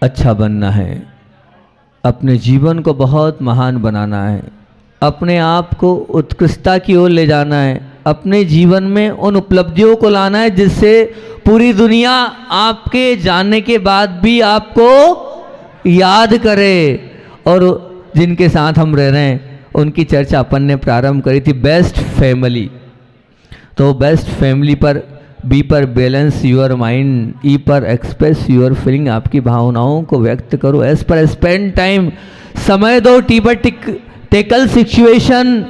अच्छा बनना है, अपने जीवन को बहुत महान बनाना है, अपने आप को उत्कृष्टता की ओर ले जाना है, अपने जीवन में उन उपलब्धियों को लाना है जिससे पूरी दुनिया आपके जानने के बाद भी आपको याद करे। और जिनके साथ हम रह रहे हैं उनकी चर्चा अपन ने प्रारंभ करी थी, बेस्ट फैमिली। तो बेस्ट फैमिली पर बी पर बैलेंस योर माइंड, ई पर एक्सप्रेस योर फीलिंग, आपकी भावनाओं को व्यक्त करो, एस पर स्पेंड टाइम, समय दो, टी पर टेकल सिचुएशन,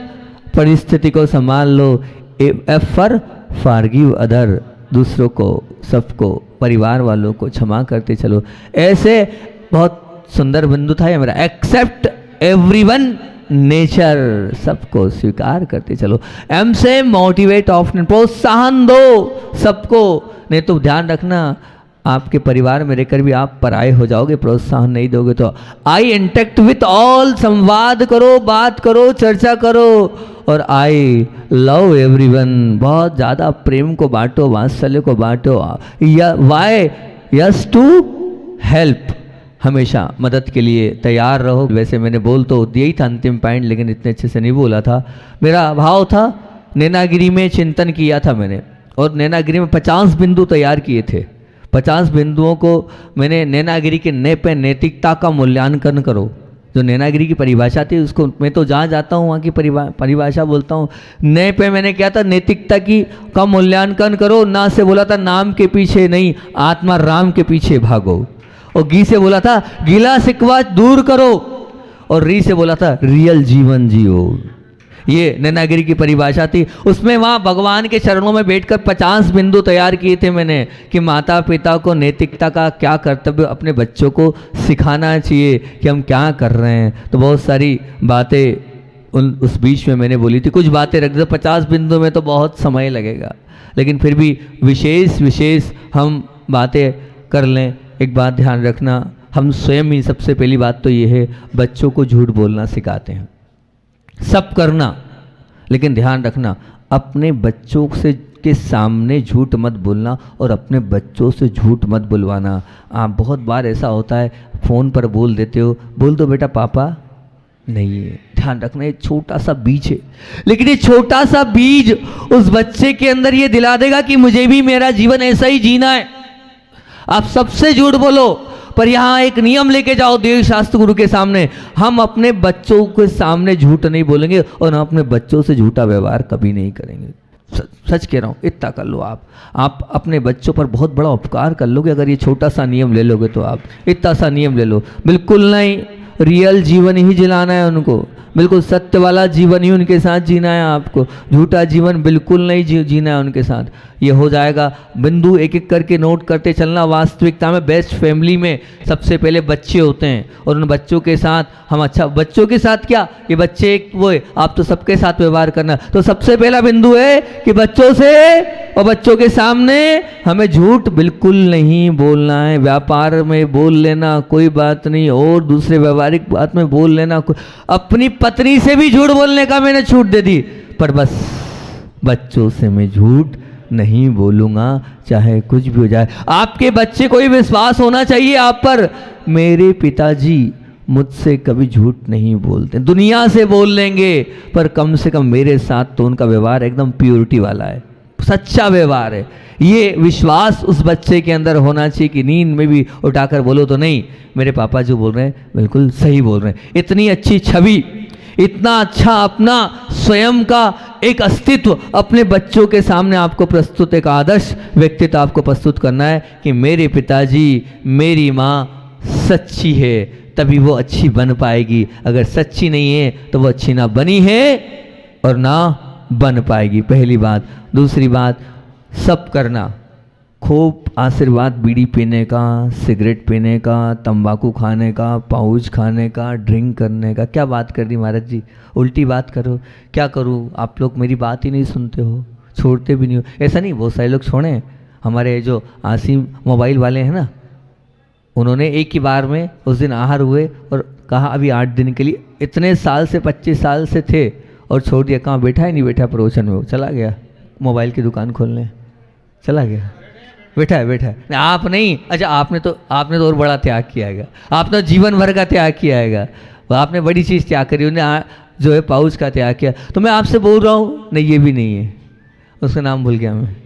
परिस्थिति को संभाल लो, एफ पर फॉरगिव अदर, दूसरों को, सबको, परिवार वालों को क्षमा करते चलो। ऐसे बहुत सुंदर बिंदु था ये मेरा, एक्सेप्ट एवरीवन नेचर, सबको स्वीकार करते चलो। एम से मोटिवेट ऑफन, प्रोत्साहन दो सबको, नहीं तो ध्यान रखना आपके परिवार में रहकर भी आप पराये हो जाओगे, प्रोत्साहन नहीं दोगे तो। आई इंटेक्ट विथ ऑल, संवाद करो, बात करो, चर्चा करो। और आई लव एवरीवन, बहुत ज़्यादा प्रेम को बांटो, वात्सल्य को बांटो। वाई यस टू हेल्प, हमेशा मदद के लिए तैयार रहो। वैसे मैंने बोल तो दिया ही था अंतिम पॉइंट, लेकिन इतने अच्छे से नहीं बोला था। मेरा भाव था, नैनागिरी में चिंतन किया था मैंने, और नैनागिरी में 50 बिंदु तैयार किए थे। 50 बिंदुओं को मैंने नैनागिरी के ने पे नैतिकता का मूल्यांकन करो, जो नैनागिरी की परिभाषा थी उसको मैं तो जहाँ जाता हूँ वहाँ की परिभाषा बोलता हूँ। ने पे मैंने क्या था, नैतिकता की का मूल्यांकन करो। ना से बोला था नाम के पीछे नहीं, आत्मा राम के पीछे भागो। और गी से बोला था गिला शिकवा दूर करो। और री से बोला था रियल जीवन जियो। ये नैनागिरी की परिभाषा थी। उसमें वहाँ भगवान के चरणों में बैठकर 50 बिंदु तैयार किए थे मैंने, कि माता पिता को नैतिकता का क्या कर्तव्य अपने बच्चों को सिखाना चाहिए, कि हम क्या कर रहे हैं। तो बहुत सारी बातें उस बीच में मैंने बोली थी। कुछ बातें रख दो, 50 बिंदु में तो बहुत समय लगेगा, लेकिन फिर भी विशेष हम बातें कर लें। एक बात ध्यान रखना, हम स्वयं ही सबसे पहली बात तो ये है, बच्चों को झूठ बोलना सिखाते हैं। सब करना, लेकिन ध्यान रखना अपने बच्चों से के सामने झूठ मत बोलना, और अपने बच्चों से झूठ मत बुलवाना। आप बहुत बार ऐसा होता है, फ़ोन पर बोल देते हो, बोल दो बेटा पापा नहीं है। ध्यान रखना ये छोटा सा बीज है, लेकिन ये छोटा सा बीज उस बच्चे के अंदर ये दिला देगा कि मुझे भी मेरा जीवन ऐसा ही जीना है। आप सबसे झूठ बोलो, पर यहाँ एक नियम लेके जाओ देव शास्त्र गुरु के सामने, हम अपने बच्चों के सामने झूठ नहीं बोलेंगे, और हम अपने बच्चों से झूठा व्यवहार कभी नहीं करेंगे। सच कह रहा हूँ, इतना कर लो। आप अपने बच्चों पर बहुत बड़ा उपकार कर लोगे अगर ये छोटा सा नियम ले लोगे। तो आप इतना सा नियम ले लो, बिल्कुल नहीं, रियल जीवन ही जिलाना है उनको, बिल्कुल सत्य वाला जीवन ही उनके साथ जीना है आपको, झूठा जीवन बिल्कुल नहीं जीना है उनके साथ। ये हो जाएगा। बिंदु एक एक करके नोट करते चलना। वास्तविकता में बेस्ट फैमिली में सबसे पहले बच्चे होते हैं, और उन बच्चों के साथ हम अच्छा, बच्चों के साथ क्या, ये बच्चे एक वो है, आप तो सबके साथ व्यवहार करना। तो सबसे पहला बिंदु है कि बच्चों से और बच्चों के सामने हमें झूठ बिल्कुल नहीं बोलना है। व्यापार में बोल लेना कोई बात नहीं, और दूसरे व्यवहारिक बात में बोल लेना। अपनी पत्नी से भी झूठ बोलने का मैंने छूट दे दी, पर बस बच्चों से मैं झूठ नहीं बोलूंगा, चाहे कुछ भी हो जाए। आपके बच्चे को ही विश्वास होना चाहिए आप पर, मेरे पिताजी मुझसे कभी झूठ नहीं बोलते। दुनिया से बोल लेंगे, पर कम से कम मेरे साथ तो उनका व्यवहार एकदम प्योरिटी वाला है, सच्चा व्यवहार है। ये विश्वास उस बच्चे के अंदर होना चाहिए कि नींद में भी उठाकर बोलो तो नहीं, मेरे पापा जो बोल रहे हैं बिल्कुल सही बोल रहे हैं। इतनी अच्छी छवि, इतना अच्छा अपना स्वयं का एक अस्तित्व अपने बच्चों के सामने आपको प्रस्तुत, एक आदर्श व्यक्तित्व आपको प्रस्तुत करना है कि मेरे पिताजी, मेरी माँ सच्ची है, तभी वो अच्छी बन पाएगी। अगर सच्ची नहीं है तो वो अच्छी ना बनी है और ना बन पाएगी, पहली बात। दूसरी बात, सब करना, खूब आशीर्वाद बीड़ी पीने का, सिगरेट पीने का, तंबाकू खाने का, पाउच खाने का, ड्रिंक करने का। क्या बात कर दी महाराज जी, उल्टी बात करो। क्या करूँ, आप लोग मेरी बात ही नहीं सुनते हो, छोड़ते भी नहीं हो। ऐसा नहीं, बहुत सारे लोग छोड़े। हमारे जो आसिम मोबाइल वाले हैं ना, उन्होंने एक ही बार में उस दिन आहार हुए और कहा अभी 8 दिन के लिए, इतने साल से 25 साल से थे और छोड़ दिया। कहाँ बैठा ही नहीं बैठा प्रवचन में, वो चला गया मोबाइल की दुकान खोलने, चला गया। बैठा है बैठा है। नहीं, आप नहीं, अच्छा आपने तो और बड़ा त्याग किया है, आपने तो जीवन भर का त्याग किया है, आपने बड़ी चीज़ त्याग करी, उन्हें जो है पाउच का त्याग किया। तो मैं आपसे बोल रहा हूँ, नहीं ये भी नहीं है, उसका नाम भूल गया मैं,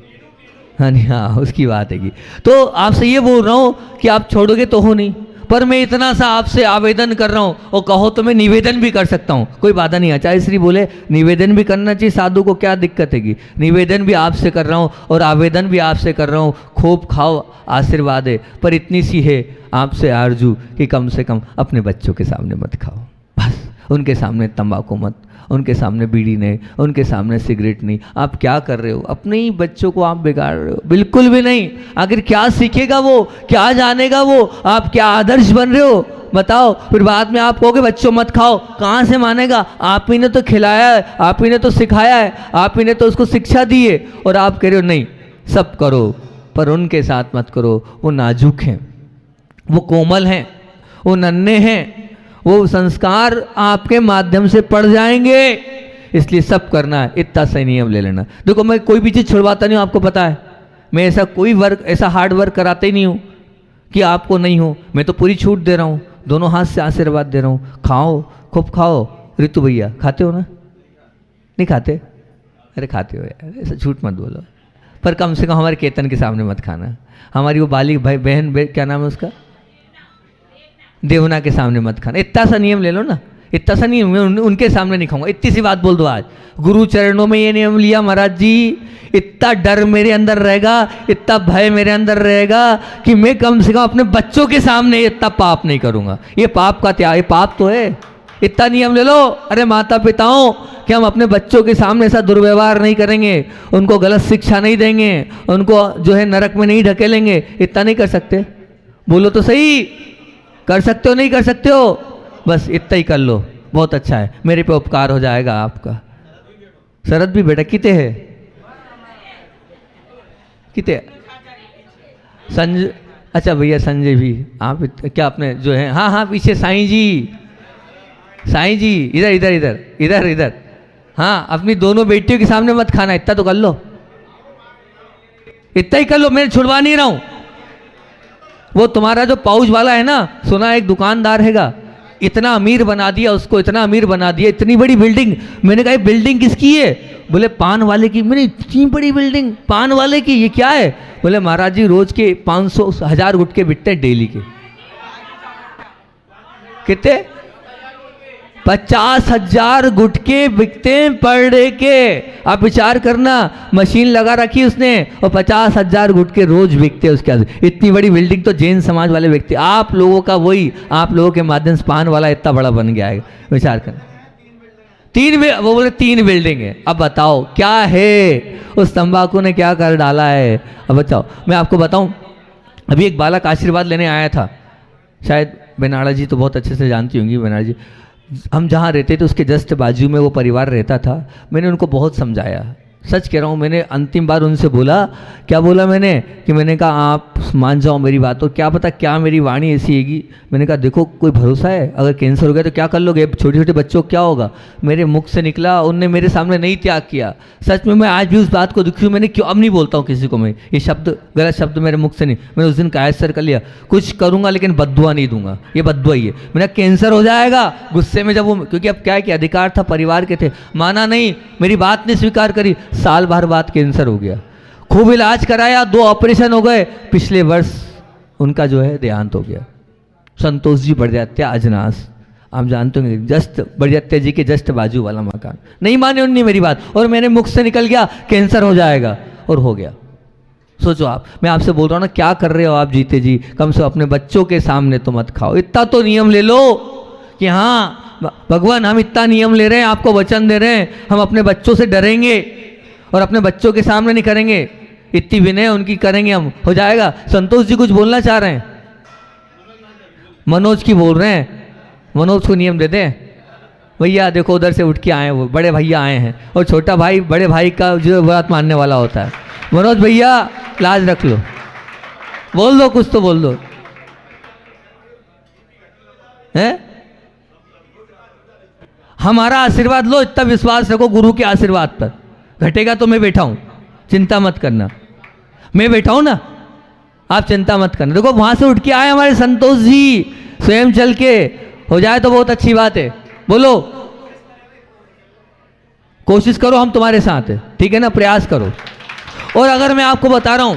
हाँ नहीं हाँ उसकी बात है कि, तो आपसे ये बोल रहा हूँ कि आप छोड़ोगे तो हो नहीं, पर मैं इतना सा आपसे आवेदन कर रहा हूँ, और कहो तो मैं निवेदन भी कर सकता हूँ, कोई बाधा नहीं है। चाहे श्री बोले निवेदन भी करना चाहिए, साधु को क्या दिक्कत है, निवेदन भी आपसे कर रहा हूँ और आवेदन भी आपसे कर रहा हूँ, खूब खाओ आशीर्वाद है, पर इतनी सी है आपसे आरजू कि कम से कम अपने बच्चों के सामने मत खाओ, बस उनके सामने तंबाकू मत, उनके सामने बीड़ी नहीं, उनके सामने सिगरेट नहीं। आप क्या कर रहे हो, अपने ही बच्चों को आप बिगाड़ रहे हो, बिल्कुल भी नहीं। आखिर क्या सीखेगा वो, क्या जानेगा वो, आप क्या आदर्श बन रहे हो बताओ। फिर बाद में आप कहोगे बच्चों मत खाओ, कहाँ से मानेगा, आप ही ने तो खिलाया है, आप ही ने तो सिखाया है, आप ही ने तो उसको शिक्षा दी है, और आप कह रहे हो नहीं सब करो, पर उनके साथ मत करो। वो नाजुक हैं, वो कोमल हैं, वो नन्हे हैं, वो संस्कार आपके माध्यम से पड़ जाएंगे, इसलिए सब करना है, इतना सही नियम ले लेना। देखो मैं कोई भी चीज़ छुड़वाता नहीं हूँ, आपको पता है, मैं ऐसा कोई वर्क, ऐसा हार्ड वर्क कराते ही नहीं हूँ कि आपको नहीं हो, मैं तो पूरी छूट दे रहा हूँ, दोनों हाथ से आशीर्वाद दे रहा हूँ। खाओ, खूब खाओ। ऋतु भैया खाते हो ना, नहीं खाते, अरे खाते हो यार, ऐसा झूठ मत बोलो, पर कम से कम हमारे केतन के सामने मत खाना, हमारी वो बालिक भाई बहन क्या नाम है उसका, देवना के सामने मत खाना। इतना सा नियम ले लो ना, इतना सा नियम, उनके सामने नहीं खाऊंगा, इतनी सी बात बोल दो आज। गुरु चरणों में ये नियम लिया महाराज जी, इतना डर मेरे अंदर रहेगा, इतना भय मेरे अंदर रहेगा कि मैं कम से कम अपने बच्चों के सामने इतना पाप नहीं करूंगा। ये पाप का त्याग, ये पाप तो है, इतना नियम ले लो। अरे माता पिताओं कि हम अपने बच्चों के सामने ऐसा दुर्व्यवहार नहीं करेंगे, उनको गलत शिक्षा नहीं देंगे, उनको जो है नरक में नहीं ढकेलेंगे, इतना नहीं कर सकते? बोलो तो सही, कर सकते हो नहीं कर सकते हो? बस इतना ही कर लो, बहुत अच्छा है, मेरे पे उपकार हो जाएगा आपका। शरद भी बेटा किते है, किते संजय, अच्छा भैया संजय भी, आप क्या अपने जो है, हाँ हाँ पीछे साईं जी, साईं जी इधर इधर इधर इधर इधर, हाँ अपनी दोनों बेटियों के सामने मत खाना, इतना तो कर लो, इतना ही कर लो, मैं छुड़वा नहीं रहा हूं। वो तुम्हारा जो पाउच वाला है ना, सुना एक दुकानदार हैगा, इतना अमीर बना दिया उसको, इतना अमीर बना दिया, इतनी बड़ी बिल्डिंग। मैंने कहा बिल्डिंग किसकी है? बोले पान वाले की। मैंने इतनी बड़ी बिल्डिंग पान वाले की, ये क्या है? बोले महाराज जी रोज के 500,000 गुटके बिकते हैं डेली के। कितने? 50,000 गुटके बिकते हैं पर डे के। आप विचार करना, मशीन लगा रखी उसने और 50,000 गुटके रोज बिकते हैं उसके आगे। इतनी बड़ी बिल्डिंग तो जैन समाज वाले व्यक्ति, आप लोगों का वही, आप लोगों के माध्यम से पान वाला इतना बड़ा बन गया है, विचार करना। वो बोले 3 बिल्डिंग है। अब बताओ क्या है उस तंबाकू ने, क्या कर डाला है? अब बताओ, मैं आपको बताऊं, अभी एक बालक आशीर्वाद लेने आया था, शायद बेनाड़ा जी तो बहुत अच्छे से जानती होंगी, बेनाड़ा जी हम जहाँ रहते थे उसके जस्ट बाजू में वो परिवार रहता था। मैंने उनको बहुत समझाया, सच कह रहा हूँ, मैंने अंतिम बार उनसे बोला, क्या बोला मैंने कि मैंने कहा आप मान जाओ मेरी बात, तो क्या पता क्या मेरी वाणी ऐसी हैगी। मैंने कहा देखो कोई भरोसा है, अगर कैंसर हो गया तो क्या कर लोगे, छोटे छोटे बच्चों को क्या होगा? मेरे मुख से निकला, उनने मेरे सामने नहीं त्याग किया। सच में मैं आज भी उस बात को दुखी हूँ। मैंने क्यों, अब नहीं बोलता हूँ किसी को, मैं ये शब्द, गलत शब्द मेरे मुख से नहीं, मैंने उस दिन कायसर कर लिया, कुछ करूँगा लेकिन बद्दुआ नहीं दूंगा, ये बद्दुआ ही है। मैंने कैंसर हो जाएगा गुस्से में, जब वो, क्योंकि अब क्या है कि अधिकार था, परिवार के थे, माना नहीं, मेरी बात नहीं स्वीकार करी, साल भर बाद कैंसर हो गया, खूब इलाज कराया, 2 ऑपरेशन हो गए, पिछले वर्ष उनका जो है देहांत हो गया। संतोष जी बड़जात्या अजनास, आप जानते होंगे, जस्ट बड़जात्या जी के जस्ट बाजू वाला मकान। नहीं माने उन्होंने मेरी बात, और मेरे मुख से निकल गया कैंसर हो जाएगा, और हो गया। सोचो आप, मैं आपसे बोल रहा हूँ ना, क्या कर रहे हो आप जीते जी? कम से कम अपने बच्चों के सामने तो मत खाओ, इतना तो नियम ले लो कि हाँ भगवान हम इतना नियम ले रहे हैं, आपको वचन दे रहे हैं, हम अपने बच्चों से डरेंगे और अपने बच्चों के सामने नहीं करेंगे, इतनी विनय उनकी करेंगे हम, हो जाएगा। संतोष जी कुछ बोलना चाह रहे हैं? मनोज की बोल रहे हैं, मनोज को नियम दे दें। भैया देखो उधर से उठ के आए, वो बड़े भैया आए हैं, और छोटा भाई बड़े भाई का जो बात मानने वाला होता है। मनोज भैया लाज रख लो, बोल दो, कुछ तो बोल दो, हैं? हमारा आशीर्वाद लो, इतना विश्वास रखो गुरु के आशीर्वाद पर, घटेगा तो मैं बैठा हूं, चिंता मत करना, मैं बैठा हूं ना, आप चिंता मत करना। देखो वहां से उठ के आए हमारे संतोष जी स्वयं चल के, हो जाए तो बहुत अच्छी बात है। बोलो, कोशिश करो, हम तुम्हारे साथ हैं, ठीक है ना, प्रयास करो। और अगर मैं आपको बता रहा हूं,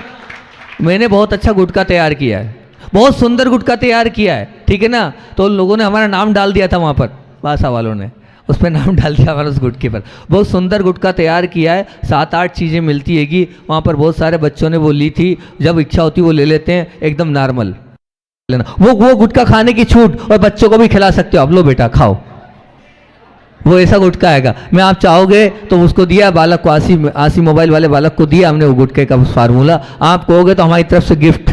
मैंने बहुत अच्छा गुटखा तैयार किया है, बहुत सुंदर गुटखा तैयार किया है, ठीक है ना। तो लोगों ने हमारा नाम डाल दिया था वहाँ पर, बासा वालों ने उस पर नाम डाल दिया हमारा उस गुटखे पर। बहुत सुंदर गुटखा तैयार किया है, 7-8 चीज़ें मिलती हैगी वहाँ पर। बहुत सारे बच्चों ने वो ली थी, जब इच्छा होती वो ले लेते हैं, एकदम नॉर्मल लेना। वो गुटखा खाने की छूट, और बच्चों को भी खिला सकते हो आप, लो बेटा खाओ, वो ऐसा गुटखा आएगा। मैं आप चाहोगे तो उसको दिया बालक को, आसी मोबाइल वाले बालक को दिया हमने वो गुटखे का फार्मूला। आप कहोगे तो हमारी तरफ से गिफ्ट,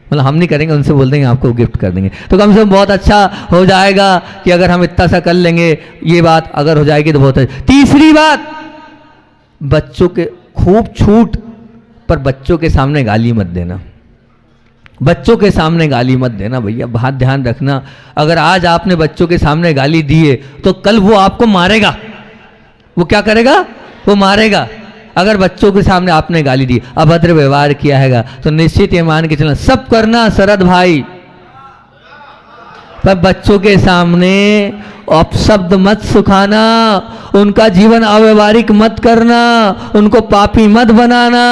मतलब हम नहीं करेंगे, उनसे बोल देंगे आपको गिफ्ट कर देंगे। तो कम से कम बहुत अच्छा हो जाएगा कि अगर हम इतना सा कर लेंगे, ये बात अगर हो जाएगी तो बहुत अच्छा। तीसरी बात, बच्चों के खूब छूट, पर बच्चों के सामने गाली मत देना। बच्चों के सामने गाली मत देना भैया, बहुत ध्यान रखना। अगर आज आपने बच्चों के सामने गाली दी है तो कल वो आपको मारेगा। वो क्या करेगा? वो मारेगा। अगर बच्चों के सामने आपने गाली दी, अभद्र व्यवहार किया हैगा, तो निश्चित ये मान के चलना, सब करना शरद भाई, पर बच्चों के सामने अपशब्द मत सुखाना, उनका जीवन अव्यवहारिक मत करना, उनको पापी मत बनाना।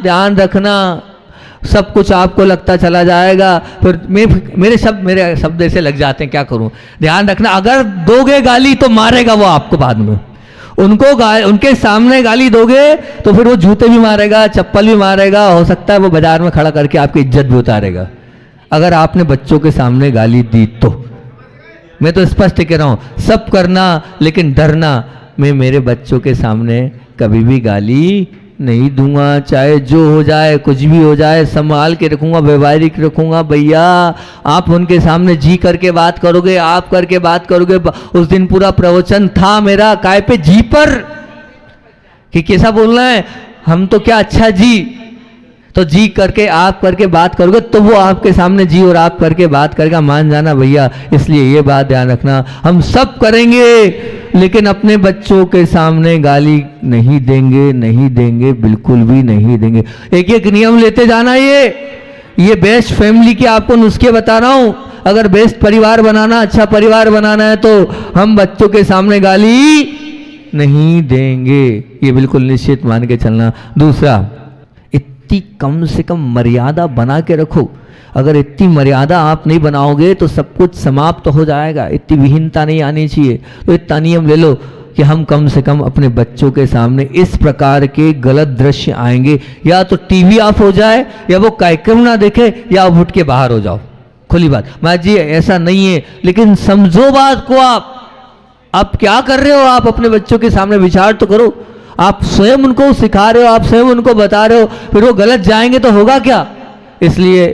ध्यान रखना, सब कुछ आपको लगता चला जाएगा, फिर मेरे शब्द ऐसे लग जाते हैं, क्या करूं। ध्यान रखना, अगर दोगे गाली तो मारेगा वो आपको बाद में। उनके सामने गाली दोगे तो फिर वो जूते भी मारेगा, चप्पल भी मारेगा, हो सकता है वो बाजार में खड़ा करके आपकी इज्जत भी उतारेगा, अगर आपने बच्चों के सामने गाली दी तो। मैं तो स्पष्ट कह रहा हूं, सब करना लेकिन डरना, मैं मेरे बच्चों के सामने कभी भी गाली नहीं दूंगा, चाहे जो हो जाए, कुछ भी हो जाए, संभाल के रखूंगा, व्यवहारिक रखूंगा। भैया आप उनके सामने जी करके बात करोगे, आप करके बात करोगे। उस दिन पूरा प्रवचन था मेरा काय पे, जी पर, कि कैसा बोलना है, हम तो क्या अच्छा जी, तो जी करके आप करके बात करोगे तो वो आपके सामने जी और आप करके बात करेगा, मान जाना भैया। इसलिए ये बात ध्यान रखना, हम सब करेंगे लेकिन अपने बच्चों के सामने गाली नहीं देंगे, नहीं देंगे, बिल्कुल भी नहीं देंगे। एक एक नियम लेते जाना। ये बेस्ट फैमिली के आपको नुस्खे बता रहा हूं। अगर बेस्ट परिवार बनाना, अच्छा परिवार बनाना है तो हम बच्चों के सामने गाली नहीं देंगे, ये बिल्कुल निश्चित मान के चलना। दूसरा, कम से कम मर्यादा बना के रखो। अगर इतनी मर्यादा आप नहीं बनाओगे तो सब कुछ समाप्त हो जाएगा, इतनी विहीनता नहीं आनी चाहिए। तो इतना नियम ले लो कि हम कम से कम अपने बच्चों के सामने इस प्रकार के गलत दृश्य आएंगे, या तो टीवी ऑफ हो जाए, या वो कार्यक्रम ना देखे, या उठ के बाहर हो जाओ। खुली बात, मैं जी ऐसा नहीं है, लेकिन समझो बात को। आप क्या कर रहे हो, आप अपने बच्चों के सामने विचार तो करो। आप स्वयं उनको सिखा रहे हो, आप स्वयं उनको बता रहे हो, फिर वो गलत जाएंगे तो होगा क्या। इसलिए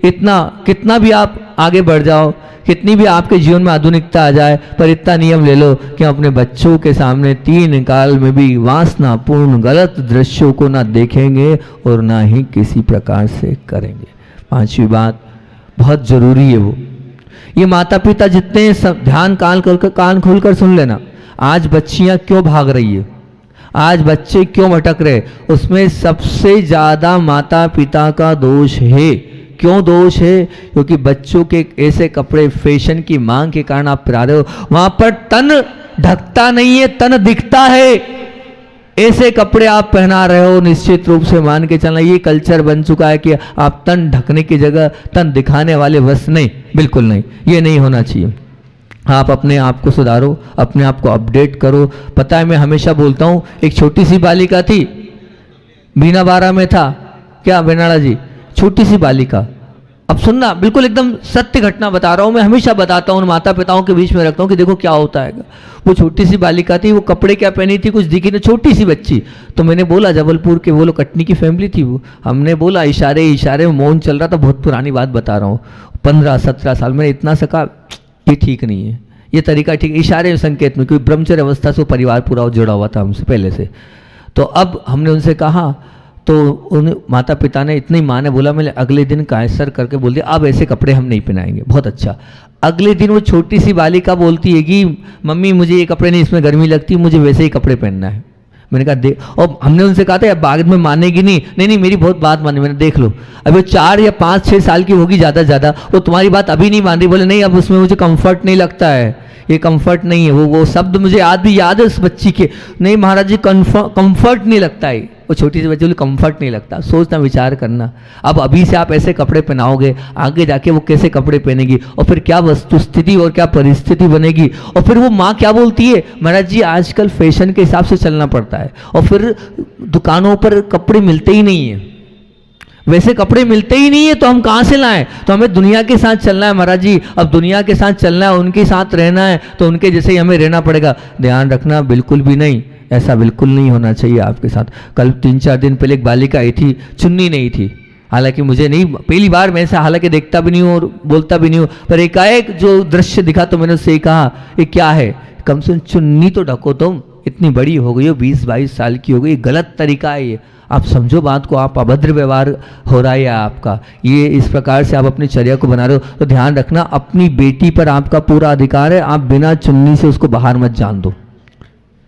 इतना, कितना भी आप आगे बढ़ जाओ, कितनी भी आपके जीवन में आधुनिकता आ जाए, पर इतना नियम ले लो कि अपने बच्चों के सामने 3 काल में भी वासनापूर्ण गलत दृश्यों को ना देखेंगे और ना ही किसी प्रकार से करेंगे। 5वीं बात बहुत जरूरी है, वो ये माता पिता जितने ध्यान कान खोलकर सुन लेना। आज बच्चियां क्यों भाग रही है, आज बच्चे क्यों भटक रहे, उसमें सबसे ज्यादा माता पिता का दोष है। क्यों दोष है? क्योंकि बच्चों के ऐसे कपड़े फैशन की मांग के कारण आप पहना रहे हो, वहां पर तन ढकता नहीं है, तन दिखता है। ऐसे कपड़े आप पहना रहे हो, निश्चित रूप से मान के चलना ये कल्चर बन चुका है कि आप तन ढकने की जगह तन दिखाने वाले बस नहीं, बिल्कुल नहीं, ये नहीं होना चाहिए। आप अपने आप को सुधारो, अपने आप को अपडेट करो। पता है मैं हमेशा बोलता हूँ, एक छोटी सी बालिका थी, बीना 12 में था क्या बेनाड़ा जी, छोटी सी बालिका। अब सुनना, बिल्कुल एकदम सत्य घटना बता रहा हूँ, मैं हमेशा बताता हूँ, माता पिताओं के बीच में रखता हूँ कि देखो क्या होता है। वो छोटी सी बालिका थी, वो कपड़े क्या पहनी थी कुछ दिखी नहीं, छोटी सी बच्ची। तो मैंने बोला, जबलपुर के वो लोग कटनी की फैमिली थी वो, हमने बोला, इशारे इशारे में मौन चल रहा था, बहुत पुरानी बात बता रहा हूँ, 15-17 साल। मैंने इतना सका, ये ठीक नहीं है, ये तरीका ठीक, इशारे संकेत में, क्योंकि ब्रह्मचर्य अवस्था से परिवार पूरा जुड़ा हुआ था हमसे पहले से। तो अब हमने उनसे कहा, तो उन माता पिता ने, इतनी माँ ने बोला, मैंने अगले दिन कायसर करके बोल दिया, अब ऐसे कपड़े हम नहीं पहनाएंगे। बहुत अच्छा। अगले दिन वो छोटी सी बालिका बोलती है कि मम्मी मुझे ये कपड़े नहीं, इसमें गर्मी लगती, मुझे वैसे ही कपड़े पहनना है। मैंने कहा देख, और हमने उनसे कहा था यार बाद में मानेगी नहीं, नहीं नहीं मेरी बहुत बात मानी, मैंने देख लो अभी 4 या 5-6 साल की होगी ज़्यादा से ज़्यादा, वो तुम्हारी बात अभी नहीं मान रही। बोले नहीं अब उसमें मुझे कंफर्ट नहीं लगता है, ये कंफर्ट नहीं है, वो शब्द मुझे आज भी याद है उस बच्ची के, नहीं महाराज जी कंफर्ट नहीं लगता है, वो छोटी सी बच्ची बोली कंफर्ट नहीं लगता। सोचना विचार करना, अब अभी से आप ऐसे कपड़े पहनाओगे, आगे जाके वो कैसे कपड़े पहनेगी, और फिर क्या वस्तु स्थिति और क्या परिस्थिति बनेगी। और फिर वो माँ क्या बोलती है, महाराज जी आजकल फैशन के हिसाब से चलना पड़ता है, और फिर दुकानों पर कपड़े मिलते ही नहीं है, वैसे कपड़े मिलते ही नहीं है तो हम कहाँ से लाएं, तो हमें दुनिया के साथ चलना है महाराज जी, अब दुनिया के साथ चलना है, उनके साथ रहना है, तो उनके जैसे ही हमें रहना पड़ेगा। ध्यान रखना बिल्कुल भी नहीं, ऐसा बिल्कुल नहीं होना चाहिए आपके साथ। कल 3-4 दिन पहले एक बालिका आई थी, चुन्नी नहीं थी, हालांकि मुझे नहीं, पहली बार मैं ऐसा हालांकि देखता भी नहीं हूँ और बोलता भी नहीं हूँ, पर एकाएक जो दृश्य दिखा तो मैंने उससे कहा ये क्या है, कम से कम चुन्नी तो ढको तुम, इतनी बड़ी हो गई हो, 20-22 साल की हो गई, गलत तरीका है ये, आप समझो बात को, आप अभद्र व्यवहार हो रहा है आपका, ये इस प्रकार से आप अपनी चर्या को बना रहे हो। तो ध्यान रखना, अपनी बेटी पर आपका पूरा अधिकार है, आप बिना चुन्नी से उसको बाहर मत जान दो,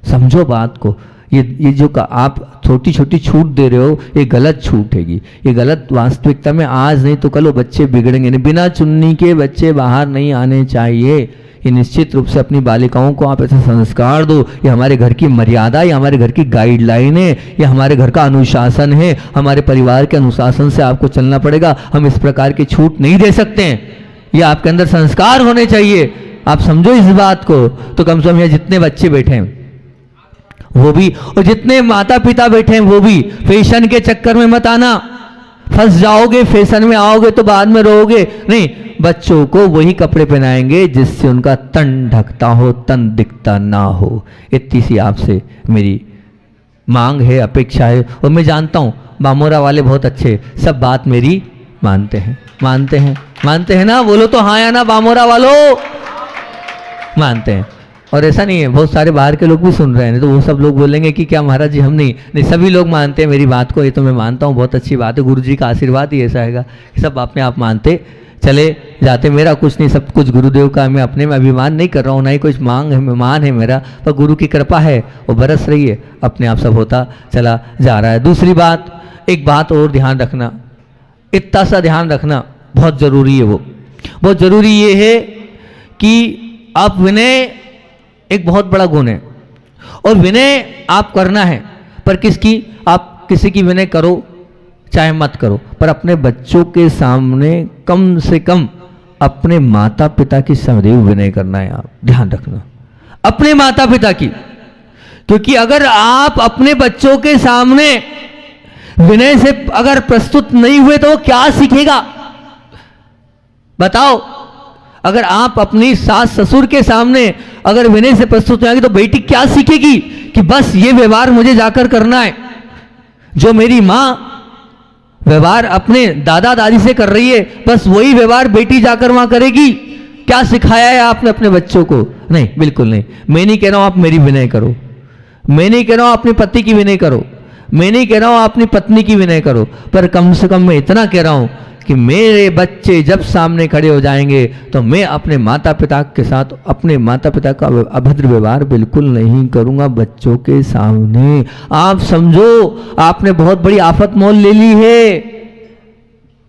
समझो बात को। ये जो आप छोटी छोटी छूट दे रहे हो, ये गलत छूट हैगी, ये गलत, वास्तविकता में आज नहीं तो कल वो बच्चे बिगड़ेंगे नहीं, बिना चुन्नी के बच्चे बाहर नहीं आने चाहिए। ये निश्चित रूप से अपनी बालिकाओं को आप ऐसे संस्कार दो, ये हमारे घर की मर्यादा, ये हमारे घर की गाइडलाइन है, ये हमारे घर का अनुशासन है, हमारे परिवार के अनुशासन से आपको चलना पड़ेगा, हम इस प्रकार की छूट नहीं दे सकते हैं, ये आपके अंदर संस्कार होने चाहिए, आप समझो इस बात को। तो कम से कम यहाँ जितने बच्चे बैठे हैं वो भी, और जितने माता पिता बैठे हैं वो भी, फैशन के चक्कर में मत आना, फंस जाओगे, फैशन में आओगे तो बाद में रोओगे नहीं। बच्चों को वही कपड़े पहनाएंगे जिससे उनका तन ढकता हो, तन दिखता ना हो, इतनी सी आपसे मेरी मांग है, अपेक्षा है। और मैं जानता हूँ बामोरा वाले बहुत अच्छे, सब बात मेरी मानते हैं, मानते हैं, मानते हैं ना, बोलो तो हाँ या ना, बामोरा वालों मानते हैं। और ऐसा नहीं है, बहुत सारे बाहर के लोग भी सुन रहे हैं, तो वो सब लोग बोलेंगे कि क्या महाराज जी हम नहीं, सभी लोग मानते हैं मेरी बात को, ये तो मैं मानता हूँ, बहुत अच्छी बात है, गुरु जी का आशीर्वाद ही ऐसा है कि सब अपने आप मानते चले जाते। मेरा कुछ नहीं, सब कुछ गुरुदेव का, मैं अपने में अभिमान नहीं कर रहा हूँ, ना ही कुछ मांग है, मान है मेरा, पर गुरु की कृपा है, वो बरस रही है, अपने आप सब होता चला जा रहा है। दूसरी बात, एक बात और ध्यान रखना, इतना सा ध्यान रखना बहुत ज़रूरी है, वो बहुत ज़रूरी ये है कि आप विनय, एक बहुत बड़ा गुण है, और विनय आप करना है, पर किसकी, आप किसी की विनय करो चाहे मत करो, पर अपने बच्चों के सामने कम से कम अपने माता पिता की सदैव विनय करना है, आप ध्यान रखना अपने माता पिता की, क्योंकि अगर आप अपने बच्चों के सामने विनय से अगर प्रस्तुत नहीं हुए तो वो क्या सीखेगा बताओ। अगर आप अपनी सास ससुर के सामने अगर विनय से प्रस्तुत हो जाएगी तो बेटी क्या सीखेगी कि बस ये व्यवहार मुझे जाकर करना है, जो मेरी माँ व्यवहार अपने दादा दादी से कर रही है, बस वही व्यवहार बेटी जाकर वहां करेगी। क्या सिखाया है आपने अपने बच्चों को? नहीं, बिल्कुल नहीं। मैं नहीं कह रहा हूं आप मेरी विनय करो, मैं नहीं कह रहा हूं अपने पति की विनय करो, मैं नहीं कह रहा हूं अपनी पत्नी की विनय करो, पर कम से कम मैं इतना कह रहा हूं कि मेरे बच्चे जब सामने खड़े हो जाएंगे तो मैं अपने माता पिता के साथ, अपने माता पिता का अभद्र व्यवहार बिल्कुल नहीं करूंगा बच्चों के सामने। आप समझो आपने बहुत बड़ी आफत मोल ले ली है।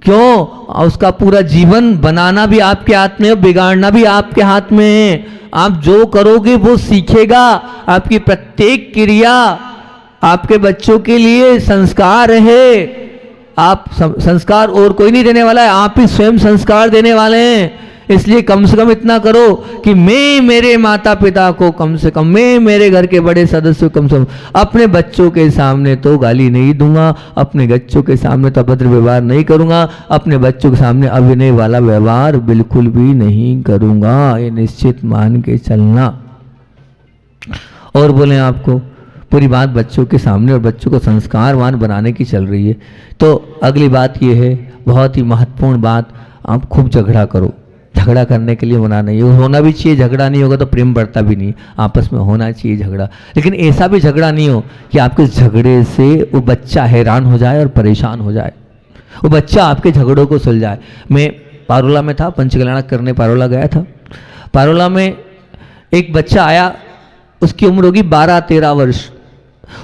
क्यों? उसका पूरा जीवन बनाना भी आपके हाथ में है, बिगाड़ना भी आपके हाथ में है। आप जो करोगे वो सीखेगा। आपकी प्रत्येक क्रिया आपके बच्चों के लिए संस्कार है। आप संस्कार और कोई नहीं देने वाला है, आप ही स्वयं संस्कार देने वाले हैं। इसलिए कम से कम इतना करो कि मैं मेरे माता पिता को, कम से कम मैं मेरे घर के बड़े सदस्य को कम से कम अपने बच्चों के सामने तो गाली नहीं दूंगा, अपने बच्चों के सामने तो अभद्र व्यवहार नहीं करूंगा, अपने बच्चों के सामने अभिनय वाला व्यवहार बिल्कुल भी नहीं करूंगा। ये निश्चित मान के चलना। और बोले आपको पूरी बात बच्चों के सामने और बच्चों को संस्कारवान बनाने की चल रही है, तो अगली बात यह है, बहुत ही महत्वपूर्ण बात, आप खूब झगड़ा करो। झगड़ा करने के लिए मना नहीं, होना भी चाहिए, झगड़ा नहीं होगा तो प्रेम बढ़ता भी नहीं, आपस में होना चाहिए झगड़ा, लेकिन ऐसा भी झगड़ा नहीं हो कि आपके झगड़े से वो बच्चा हैरान हो जाए और परेशान हो जाए, वो बच्चा आपके झगड़ों को सुलझाए। मैं पारोला में था, पंचकल्याण करने पारोला गया था। पारोला में एक बच्चा आया, उसकी उम्र होगी 12-13 वर्ष,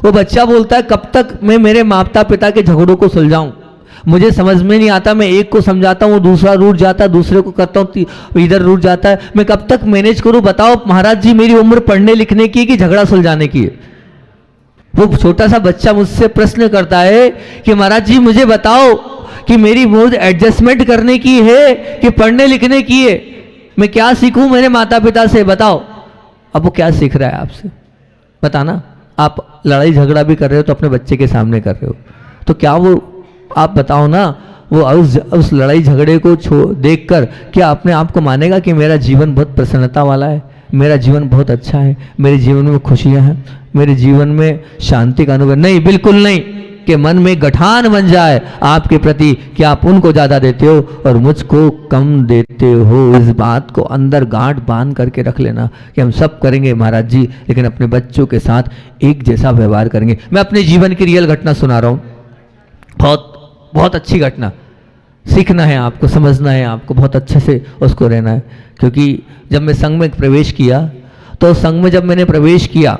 वो बच्चा बोलता है कब तक मैं मेरे माता पिता के झगड़ों को सुलझाऊं, मुझे समझ में नहीं आता, मैं एक को समझाता हूँ वो दूसरा रूठ जाता है, दूसरे को करता हूँ इधर रूठ जाता है, मैं कब तक मैनेज करूं? बताओ महाराज जी, मेरी उम्र पढ़ने लिखने की कि झगड़ा सुलझाने की है? वो छोटा सा बच्चा मुझसे प्रश्न करता है कि महाराज जी मुझे बताओ कि मेरी उम्र एडजस्टमेंट करने की है कि पढ़ने लिखने की है, मैं क्या सीखूं मेरे माता पिता से, बताओ। अब वो क्या सीख रहा है आपसे? बताना। आप लड़ाई झगड़ा भी कर रहे हो तो अपने बच्चे के सामने कर रहे हो, तो क्या वो, आप बताओ ना, वो उस लड़ाई झगड़े को देखकर क्या अपने आप को मानेगा कि मेरा जीवन बहुत प्रसन्नता वाला है, मेरा जीवन बहुत अच्छा है, मेरे जीवन में खुशियां हैं, मेरे जीवन में शांति का अनुभव? नहीं, बिल्कुल नहीं। कि मन में गठान बन जाए आपके प्रति कि आप उनको ज़्यादा देते हो और मुझको कम देते हो। इस बात को अंदर गांठ बांध करके रख लेना कि हम सब करेंगे महाराज जी, लेकिन अपने बच्चों के साथ एक जैसा व्यवहार करेंगे। मैं अपने जीवन की रियल घटना सुना रहा हूँ, बहुत अच्छी घटना, सीखना है आपको, समझना है आपको, बहुत अच्छे से उसको रहना है। क्योंकि जब मैं संघ में प्रवेश किया तो संघ में जब मैंने प्रवेश किया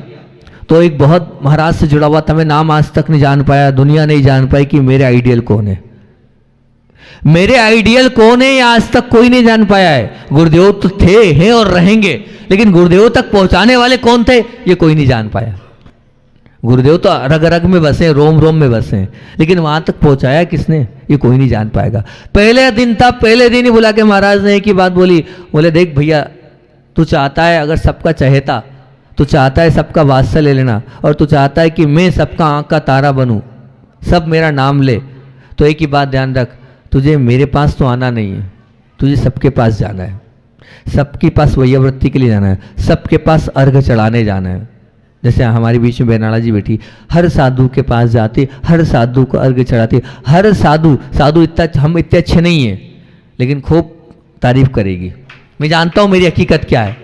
तो एक बहुत महाराज से जुड़ा हुआ था, मैं नाम आज तक नहीं जान पाया, दुनिया नहीं जान पाई कि मेरे आइडियल कौन है, मेरे आइडियल कौन है, ये आज तक कोई नहीं जान पाया है। गुरुदेव तो थे, हैं और रहेंगे, लेकिन गुरुदेव तक पहुंचाने वाले कौन थे ये कोई नहीं जान पाया। गुरुदेव तो रग रग में बसे, रोम रोम में बसे, लेकिन वहां तक पहुंचाया किसने ये कोई नहीं जान पाएगा। पहले दिन था, पहले दिन ही बुला के महाराज ने एक ही बात बोली, बोले देख भैया, तू चाहता है अगर सबका चहेता, तू चाहता है सबका वात्सल्य ले लेना, और तू चाहता है कि मैं सबका आंख का तारा बनूं, सब मेरा नाम ले, तो एक ही बात ध्यान रख, तुझे मेरे पास तो आना नहीं है, तुझे सबके पास जाना है, सबके पास वैयावृत्ति के लिए जाना है, सबके पास अर्घ चढ़ाने जाना है। जैसे हमारे बीच में बेनाला जी बैठी, हर साधु के पास जाते, हर साधु को अर्घ चढ़ाते, हर साधु इतना, हम इतने अच्छे नहीं हैं लेकिन खूब तारीफ करेगी। मैं जानता हूँ मेरी हकीकत क्या है,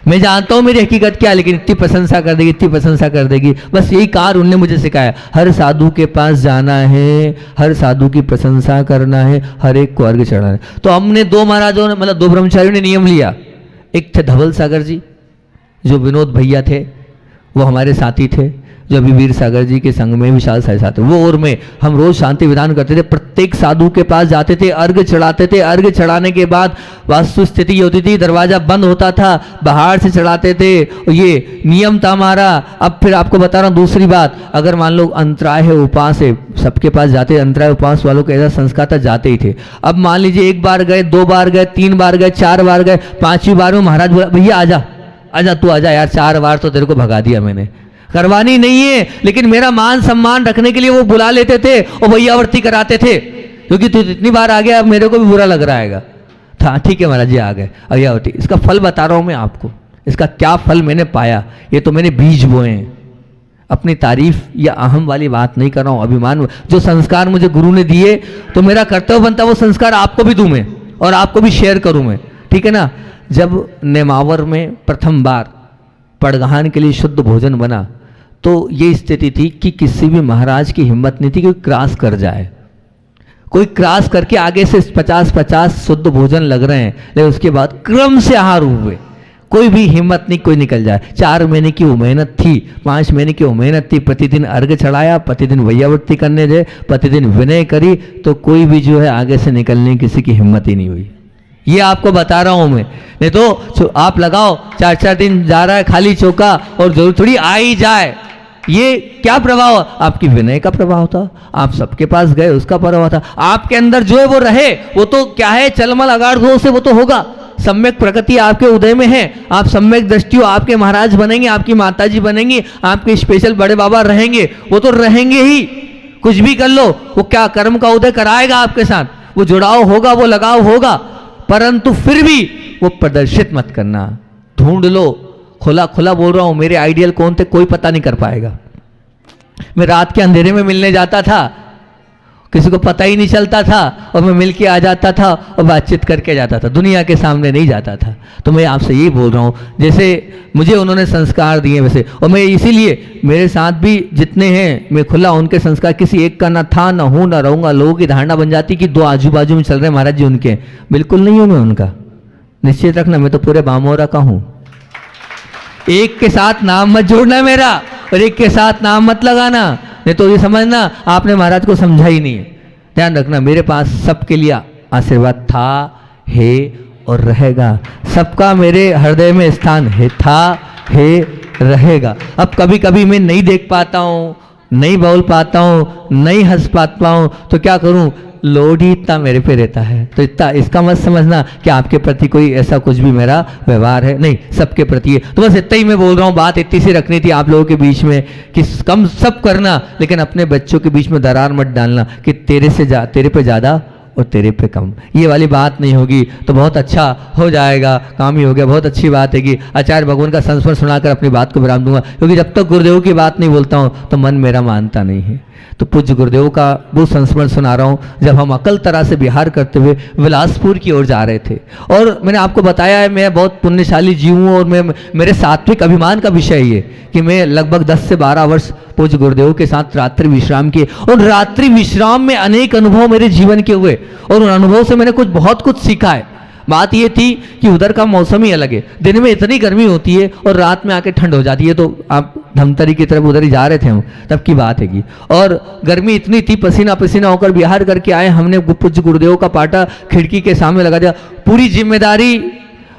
मैं जानता हूँ मेरी हकीकत क्या है, लेकिन इतनी प्रशंसा कर देगी, इतनी प्रशंसा कर देगी। बस यही कार्य उन्होंने मुझे सिखाया, हर साधु के पास जाना है, हर साधु की प्रशंसा करना है, हर एक को अर्घ चढ़ाना है। तो हमने दो महाराजों ने, मतलब दो ब्रह्मचारियों ने नियम लिया। एक थे धवल सागर जी, जो विनोद भैया थे, वो हमारे साथी थे, जो अभी वीर सागर जी के संग में विशाल साई साथ, वो और मैं, हम रोज शांति विधान करते थे, प्रत्येक साधु के पास जाते थे, अर्घ चढ़ाते थे। अर्घ चढ़ाने के बाद वास्तु स्थिति ये होती थी, दरवाजा बंद होता था, बाहर से चढ़ाते थे, ये नियम था हमारा। अब फिर आपको बता रहा हूँ दूसरी बात, अगर मान लो अंतराय है, उपास है, सबके पास जाते, अंतराय उपास वालों का ऐसा संस्कार था, जाते ही थे। अब मान लीजिए एक बार गए, दो बार गए, तीन बार गए, चार बार गए, पांचवी बार में महाराज बोला भैया आजा आजा, तू आजा यार, 4 बार तो तेरे को भगा दिया मैंने, करवानी नहीं है, लेकिन मेरा मान सम्मान रखने के लिए वो बुला लेते थे और वैयावर्ती कराते थे, क्योंकि तू इतनी बार आ गया, अब मेरे को भी बुरा लग रहा है। था ठीक है महाराज जी, आ गए वैयावर्ती। इसका फल बता रहा हूं मैं आपको, इसका क्या फल मैंने पाया, ये तो मैंने बीज बोए हैं। अपनी तारीफ या अहम वाली बात नहीं कर रहा हूं, अभिमान। जो संस्कार मुझे गुरु ने दिए तो मेरा कर्तव्य बनता वो संस्कार आपको भी दूं मैं और आपको भी शेयर करूं मैं, ठीक है ना। जब नेमावर में प्रथम बार पड़गहान के लिए शुद्ध भोजन बना तो ये स्थिति थी कि किसी भी महाराज की हिम्मत नहीं थी कि कोई क्रॉस कर जाए, कोई क्रॉस करके आगे से 50-50 शुद्ध भोजन लग रहे हैं, लेकिन उसके बाद क्रम से आहार हुए, कोई भी हिम्मत नहीं कोई निकल जाए। 4 महीने की वो मेहनत थी, 5 महीने की वो मेहनत थी, प्रतिदिन अर्घ चढ़ाया, प्रतिदिन वैयावर्ती करने दे, प्रतिदिन विनय करी, तो कोई भी जो है आगे से निकलने की किसी की हिम्मत ही नहीं हुई। ये आपको बता रहा हूं मैं, नहीं तो आप लगाओ 4-4 दिन जा रहा है खाली चौका और जरूर थोड़ी आ ही जाए। ये क्या प्रभाव, आपकी विनय का प्रभाव था, आप सबके पास गए उसका प्रभाव था, आपके अंदर जो है वो रहे, वो तो क्या है चलमल अगाड़ से वो तो होगा। सम्यक प्रकृति आपके उदय में है, आप सम्यक दृष्टि हो, आपके महाराज बनेंगे, आपकी माताजी बनेंगी, आपके स्पेशल बड़े बाबा रहेंगे, वो तो रहेंगे ही। कुछ भी कर लो, वो क्या कर्म का उदय कराएगा आपके साथ, वो जुड़ाव होगा, वो लगाव होगा, परंतु फिर भी वो प्रदर्शित मत करना, ढूंढ लो। खुला खुला बोल रहा हूं, मेरे आइडियल कौन थे कोई पता नहीं कर पाएगा। मैं रात के अंधेरे में मिलने जाता था, किसी को पता ही नहीं चलता था, और मैं मिल के आ जाता था और बातचीत करके जाता था, दुनिया के सामने नहीं जाता था। तो मैं आपसे यही बोल रहा हूँ, जैसे मुझे उन्होंने संस्कार दिए वैसे, और मैं इसीलिए मेरे साथ भी जितने हैं मैं खुला, उनके संस्कार किसी एक का ना था, ना हूँ, ना रहूँगा। लोगों की धारणा बन जाती कि 2 आजू बाजू में चल रहे महाराज जी उनके, बिल्कुल नहीं हूँ मैं उनका, निश्चित रखना, मैं तो पूरे बामोरा का हूँ। एक के साथ नाम मत जोड़ना मेरा, और एक के साथ नाम मत लगाना, नहीं तो ये समझना आपने महाराज को समझा ही नहीं है। ध्यान रखना, मेरे पास सबके लिए आशीर्वाद था, है और रहेगा। सबका मेरे हृदय में स्थान है, था, है, रहेगा। अब कभी कभी मैं नहीं देख पाता हूँ, नहीं बोल पाता हूँ, नहीं हंस पाता हूँ, तो क्या करूँ, लोड ही इतना मेरे पे रहता है। तो इतना इसका मत समझना कि आपके प्रति कोई ऐसा कुछ भी मेरा व्यवहार है, नहीं, सबके प्रति है। तो बस इतना ही मैं बोल रहा हूँ, बात इतनी सी रखनी थी आप लोगों के बीच में कि कम सब करना, लेकिन अपने बच्चों के बीच में दरार मत डालना कि तेरे पे ज़्यादा और तेरे पे कम, ये वाली बात नहीं होगी तो बहुत अच्छा हो जाएगा, काम ही हो गया। बहुत अच्छी बात है कि आचार्य भगवान का संस्मरण सुनाकर अपनी बात को विराम दूंगा, क्योंकि जब तक गुरुदेव की बात नहीं बोलता हूँ तो मन मेरा मानता नहीं है। तो पूज्य गुरुदेव का वो संस्मरण सुना रहा हूँ जब हम अकल तरह से बिहार करते हुए बिलासपुर की ओर जा रहे थे। और मैंने आपको बताया है मैं बहुत पुण्यशाली जीव हूँ, और मैं मेरे सात्विक अभिमान का विषय ये कि मैं लगभग 10 से 12 वर्ष पूज्य गुरुदेव के साथ रात्रि विश्राम किए, और रात्रि विश्राम में अनेक अनुभव मेरे जीवन के हुए, और उन अनुभव से मैंने बहुत कुछ सीखा है। बात ये थी कि उधर का मौसम ही अलग है, दिन में इतनी गर्मी होती है और रात में आके ठंड हो जाती है। तो आप धमतरी की तरफ उधर ही जा रहे थे हम, तब की बात है कि, और गर्मी इतनी थी, पसीना पसीना होकर बिहार करके आए। हमने पूज्य गुरुदेव का पाटा खिड़की के सामने लगा दिया। पूरी जिम्मेदारी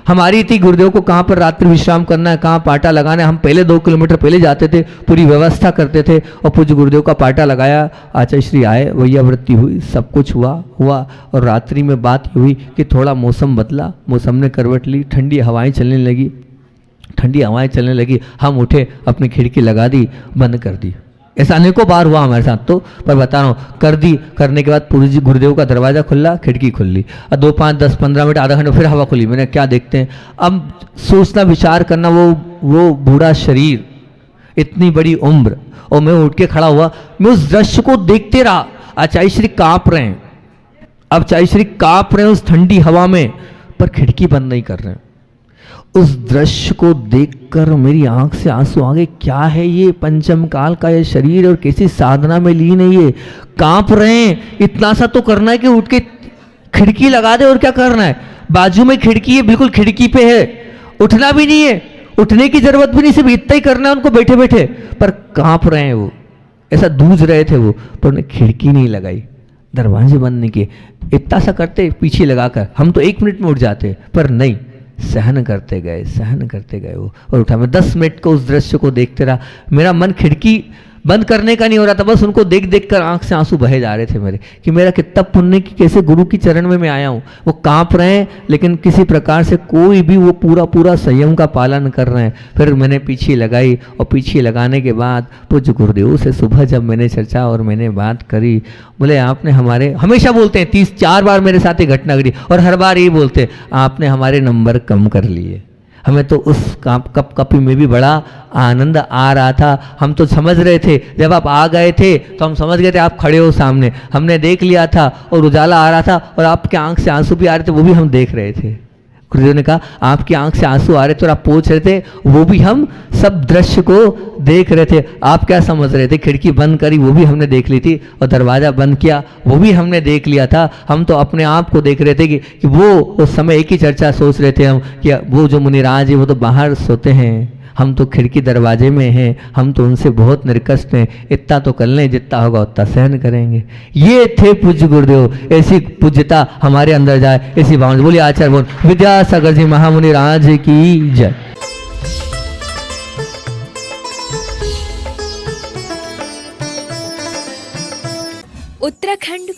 हमारी थी गुरुदेव को कहाँ पर रात्रि विश्राम करना है, कहाँ पाटा लगाना है। हम पहले 2 किलोमीटर पहले जाते थे, पूरी व्यवस्था करते थे, और पूज्य गुरुदेव का पाटा लगाया। आचार्य श्री आए, वैयावृत्ति हुई, सब कुछ हुआ। और रात्रि में बात हुई कि थोड़ा मौसम बदला, मौसम ने करवट ली, ठंडी हवाएं चलने लगी। हम उठे, अपनी खिड़की लगा दी, बंद कर दी। ऐसा अनेकों बार हुआ हमारे साथ, तो पर बता रहा हूँ, कर दी। करने के बाद पूज्य गुरुदेव का दरवाज़ा खुला, खिड़की खुली, और 2, 5, 10, 15 मिनट, आधा घंटा फिर हवा खुली। मैंने क्या देखते हैं, अब सोचना विचार करना, वो बूढ़ा शरीर, इतनी बड़ी उम्र, और मैं उठ के खड़ा हुआ, मैं उस दृश्य को देखते रहा। आचार्य श्री काँप रहे हैं, अब आचार्य श्री काँप रहे हैं उस ठंडी हवा में, पर खिड़की बंद नहीं कर रहे हैं। उस दृश्य को देखकर मेरी आंख से आंसू आ गए। क्या है ये पंचम काल का ये शरीर, और कैसी साधना में लीन है ये, कांप रहे हैं। इतना सा तो करना है कि उठ के खिड़की लगा दे, और क्या करना है, बाजू में खिड़की है, बिल्कुल खिड़की पे है, उठना भी नहीं है, उठने की जरूरत भी नहीं, सिर्फ इतना ही करना है उनको बैठे बैठे, पर कांप रहे हैं वो, ऐसा दूज रहे थे वो। पर उन्हें खिड़की नहीं लगाई, दरवाजे बंद नहीं किए, इतना सा करते पीछे लगाकर। हम तो 1 मिनट में उठ जाते, पर नहीं, सहन करते गए वो, और उठा। मैं 10 मिनट को उस दृश्य को देखते रहा। मेरा मन खिड़की बंद करने का नहीं हो रहा था, बस उनको देख देख कर आंख से आंसू बहे जा रहे थे मेरे, कि मेरा कितना पुण्य कि कैसे गुरु की चरण में मैं आया हूँ। वो कांप रहे हैं, लेकिन किसी प्रकार से कोई भी वो पूरा संयम का पालन कर रहे हैं। फिर मैंने पीछे लगाई, और पीछे लगाने के बाद पूज्य गुरुदेव से सुबह जब मैंने चर्चा और मैंने बात करी, बोले आपने हमारे, हमेशा बोलते हैं 34 बार मेरे साथ ये घटना घटी, और हर बार ये बोलते आपने हमारे नंबर कम कर लिए। हमें तो उस कपी में भी बड़ा आनंद आ रहा था। हम तो समझ रहे थे, जब आप आ गए थे तो हम समझ गए थे आप खड़े हो सामने, हमने देख लिया था, और उजाला आ रहा था, और आपके आंख से आंसू भी आ रहे थे, वो भी हम देख रहे थे। गुरुदेव ने कहा आपकी आंख से आंसू आ रहे थे और आप पूछ रहे थे, वो भी हम सब दृश्य को देख रहे थे। आप क्या समझ रहे थे, खिड़की बंद करी वो भी हमने देख ली थी, और दरवाज़ा बंद किया वो भी हमने देख लिया था। हम तो अपने आप को देख रहे थे कि वो उस समय एक ही चर्चा सोच रहे थे हम, कि वो जो मुनिराज है वो तो बाहर सोते हैं, हम तो खिड़की दरवाजे में हैं, हम तो उनसे बहुत निर्कष्ट हैं, इतना तो कर लें, जितना होगा उतना सहन करेंगे। ये थे पूज्य गुरुदेव। ऐसी पूज्यता हमारे अंदर जाए, ऐसी भावना। बोलिए आचार्य बोल विद्यासागर जी महामुनि राज की जय। उत्तराखंड